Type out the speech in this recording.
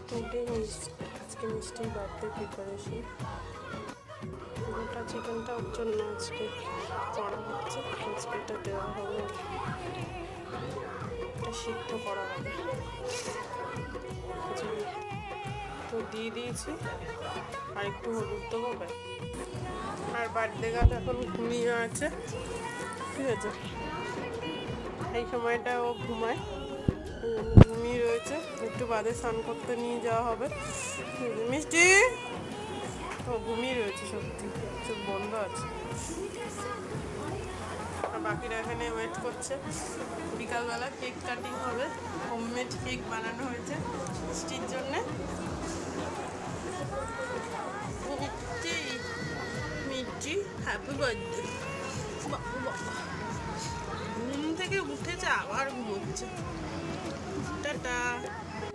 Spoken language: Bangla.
আজকে মিষ্টির বার্থডে প্রিপারেশন। পুরোটা চিকেনটা ওর জন্য আজকে করা হচ্ছে। আজকে এটা দেওয়া হবে, এটা সিদ্ধ করা হবে। তো দিয়ে দিয়েছি, আর একটু হলুদ দেবো ব্যাস। আর বার্থডে গার্ল এখন ঘুমিয়ে আছে, ঠিক আছে? এই সময়টা ও ঘুমায়, ঘুমিয়ে রয়েছে। একটু বাদে স্নান করতে নিয়ে যাওয়া হবে। মিষ্টি ও ঘুমিয়ে রয়েছে, সত্যি চোখ বন্ধ আছে। আর বাকিরা এখানে ওয়েট করছে। বিকালবেলা কেক কাটিং হবে, হোমমেড কেক বানানো হয়েছে মিষ্টির জন্যে। মিষ্টি হ্যাপি বার্থডে। ঘুম থেকে উঠেছে, আবার ঘুমোচ্ছে। টাটা।